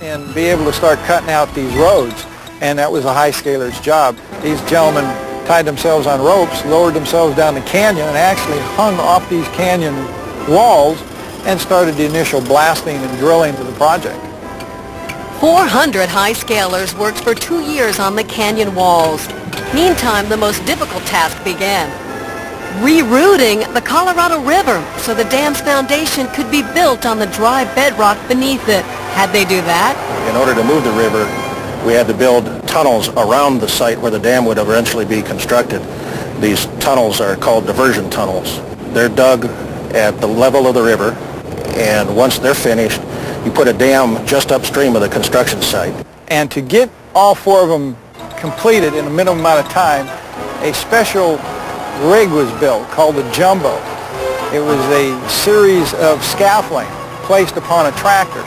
and be able to start cutting out these roads. And that was a high scaler's job. These gentlemen tied themselves on ropes, lowered themselves down the canyon, and actually hung off these canyon walls and started the initial blasting and drilling to the project. 400 high scalers worked for 2 years on the canyon walls. Meantime, the most difficult task began. Rerouting the Colorado River so the dam's foundation could be built on the dry bedrock beneath it. How'd they do that? In order to move the river, we had to build tunnels around the site where the dam would eventually be constructed. These tunnels are called diversion tunnels. They're dug at the level of the river, and once they're finished, you put a dam just upstream of the construction site. And to get all 4 of them completed in a minimum amount of time, a special rig was built called the Jumbo. It was a series of scaffolding placed upon a tractor,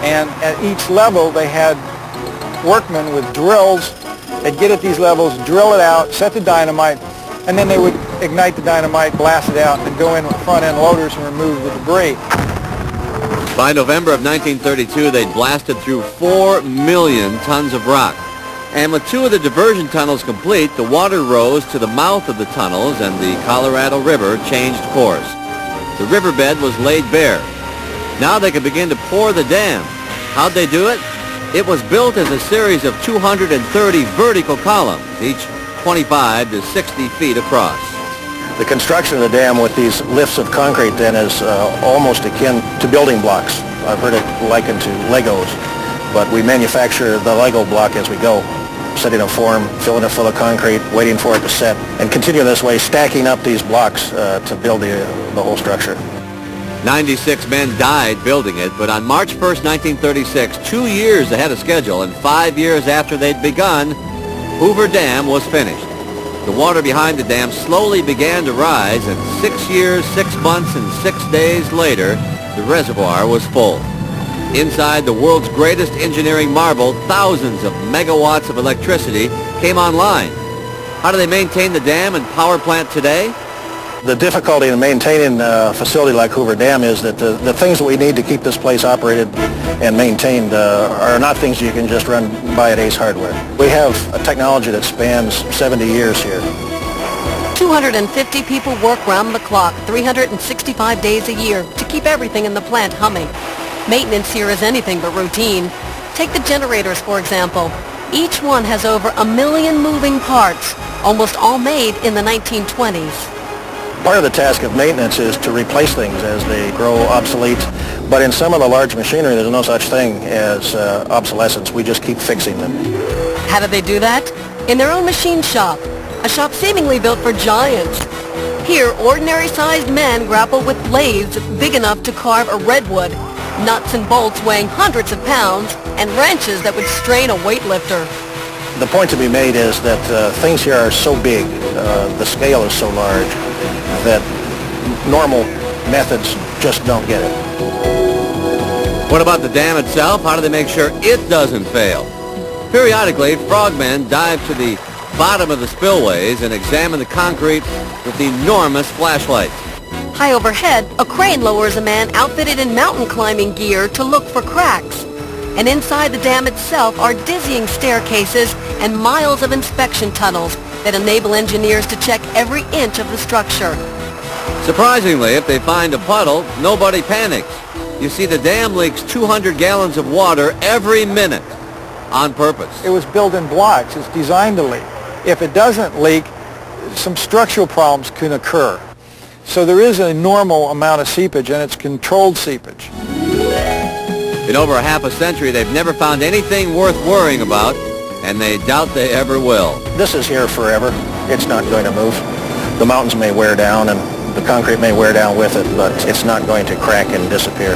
and at each level they had workmen with drills. They'd get at these levels, drill it out, set the dynamite, and then they would ignite the dynamite, blast it out, and go in with front-end loaders and remove the debris. By November of 1932, they'd blasted through 4 million tons of rock. And with 2 of the diversion tunnels complete, the water rose to the mouth of the tunnels and the Colorado River changed course. The riverbed was laid bare. Now they could begin to pour the dam. How'd they do it? It was built as a series of 230 vertical columns, each 25 to 60 feet across. The construction of the dam with these lifts of concrete then is almost akin to building blocks. I've heard it likened to Legos, but we manufacture the Lego block as we go, setting a form, filling it full of concrete, waiting for it to set, and continue this way, stacking up these blocks to build the whole structure. 96 men died building it, but on March 1st, 1936, 2 years ahead of schedule and 5 years after they'd begun, Hoover Dam was finished. The water behind the dam slowly began to rise, and 6 years, 6 months, and 6 days later, the reservoir was full. Inside the world's greatest engineering marvel, thousands of megawatts of electricity came online. How do they maintain the dam and power plant today? The difficulty in maintaining a facility like Hoover Dam is that the things that we need to keep this place operated and maintained are not things you can just run by at Ace Hardware. We have a technology that spans 70 years here. 250 people work round the clock, 365 days a year, to keep everything in the plant humming. Maintenance here is anything but routine. Take the generators, for example. Each one has over 1 million moving parts, almost all made in the 1920s. Part of the task of maintenance is to replace things as they grow obsolete, but in some of the large machinery there's no such thing as obsolescence. We just keep fixing them. How do they do that? In their own machine shop, a shop seemingly built for giants. Here, ordinary-sized men grapple with lathes big enough to carve a redwood, nuts and bolts weighing hundreds of pounds, and wrenches that would strain a weightlifter. The point to be made is that things here are so big, the scale is so large, that normal methods just don't get it. What about the dam itself? How do they make sure it doesn't fail? Periodically, frogmen dive to the bottom of the spillways and examine the concrete with enormous flashlights. High overhead, a crane lowers a man outfitted in mountain climbing gear to look for cracks. And inside the dam itself are dizzying staircases and miles of inspection tunnels that enable engineers to check every inch of the structure. Surprisingly, if they find a puddle, nobody panics. You see, the dam leaks 200 gallons of water every minute on purpose. It was built in blocks. It's designed to leak. If it doesn't leak, some structural problems can occur. So there is a normal amount of seepage, and it's controlled seepage. In over a half a century, they've never found anything worth worrying about, and they doubt they ever will. This is here forever. It's not going to move. The mountains may wear down, and the concrete may wear down with it, but it's not going to crack and disappear.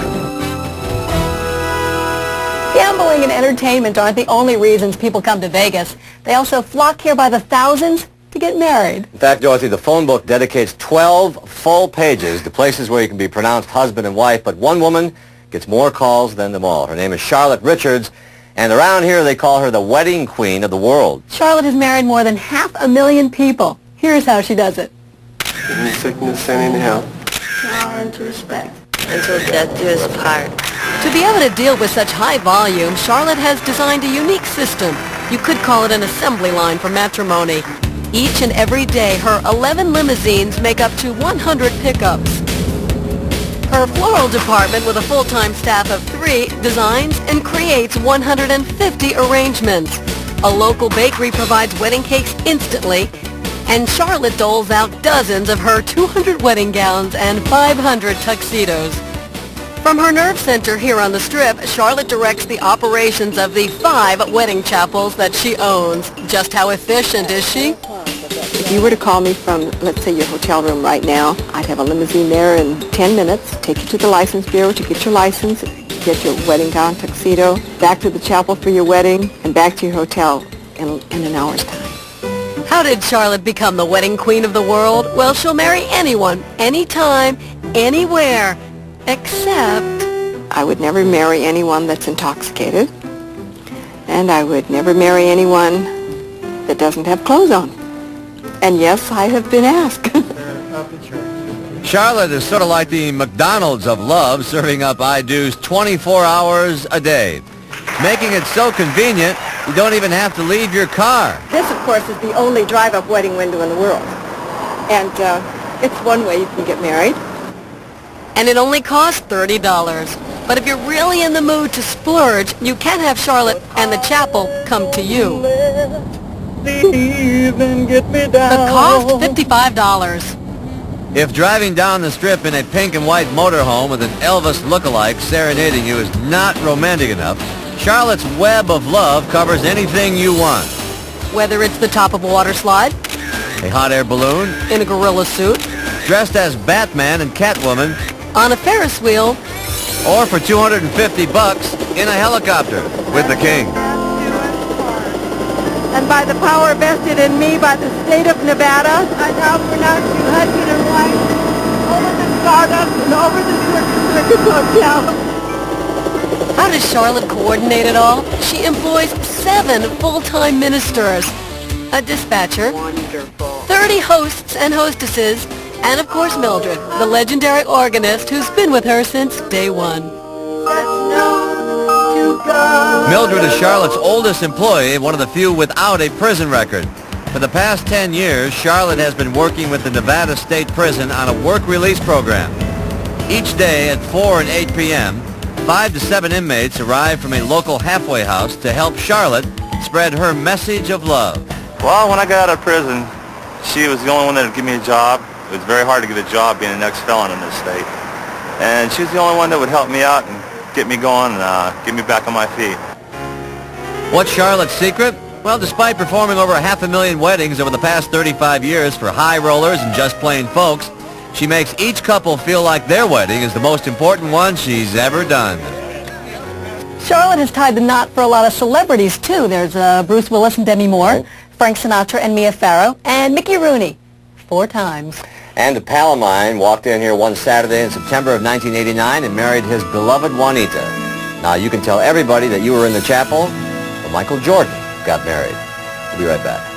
Gambling and entertainment aren't the only reasons people come to Vegas. They also flock here by the thousands to get married. In fact, Dorothy, the phone book dedicates 12 full pages to places where you can be pronounced husband and wife, but one woman gets more calls than them all. Her name is Charlotte Richards, and around here they call her the wedding queen of the world. Charlotte has married more than 500,000 people. Here's how she does it. In sickness and in health. Power and to respect. until death do us part. To be able to deal with such high volume, Charlotte has designed a unique system. You could call it an assembly line for matrimony. Each and every day, her 11 limousines make up to 100 pickups. Her floral department, with a full-time staff of 3, designs and creates 150 arrangements. A local bakery provides wedding cakes instantly, and Charlotte doles out dozens of her 200 wedding gowns and 500 tuxedos. From her nerve center here on the Strip, Charlotte directs the operations of the 5 wedding chapels that she owns. Just how efficient is she? If you were to call me from, let's say, your hotel room right now, I'd have a limousine there in 10 minutes, take you to the license bureau to get your license, get your wedding gown, tuxedo, back to the chapel for your wedding, and back to your hotel in an hour's time. How did Charlotte become the wedding queen of the world? Well, she'll marry anyone, anytime, anywhere, except... I would never marry anyone that's intoxicated, and I would never marry anyone that doesn't have clothes on. And yes, I have been asked. Charlotte is sort of like the McDonald's of love, serving up I do's 24 hours a day, making it so convenient you don't even have to leave your car. This, of course, is the only drive-up wedding window in the world. And it's one way you can get married. And it only costs $30. But if you're really in the mood to splurge, you can have Charlotte and the chapel come to you. The cost, $55. If driving down the Strip in a pink and white motorhome with an Elvis look-alike serenading you is not romantic enough, Charlotte's web of love covers anything you want. Whether it's the top of a water slide, A hot air balloon, in a gorilla suit, dressed as Batman and Catwoman, on a Ferris wheel, or for $250 in a helicopter with the king. And by the power vested in me by the state of Nevada, I now pronounce you husband and wife over the Stardust and over the Circus Hotel. How does Charlotte coordinate it all? She employs 7 full-time ministers, a dispatcher, 30 hosts and hostesses, and of course Mildred, the legendary organist who's been with her since day one. Mildred is Charlotte's oldest employee and one of the few without a prison record. For the past 10 years, Charlotte has been working with the Nevada State Prison on a work release program. Each day at 4 and 8 p.m., 5 to 7 inmates arrive from a local halfway house to help Charlotte spread her message of love. Well, when I got out of prison, she was the only one that would give me a job. It was very hard to get a job being an ex-felon in this state. And she was the only one that would help me out and get me going and get me back on my feet. What's Charlotte's secret? Well, despite performing over 500,000 weddings over the past 35 years for high rollers and just plain folks, she makes each couple feel like their wedding is the most important one she's ever done. Charlotte has tied the knot for a lot of celebrities, too. There's Bruce Willis and Demi Moore, Frank Sinatra and Mia Farrow, and Mickey Rooney, 4 times. And a pal of mine walked in here one Saturday in September of 1989 and married his beloved Juanita. Now, you can tell everybody that you were in the chapel, but Michael Jordan got married. We'll be right back.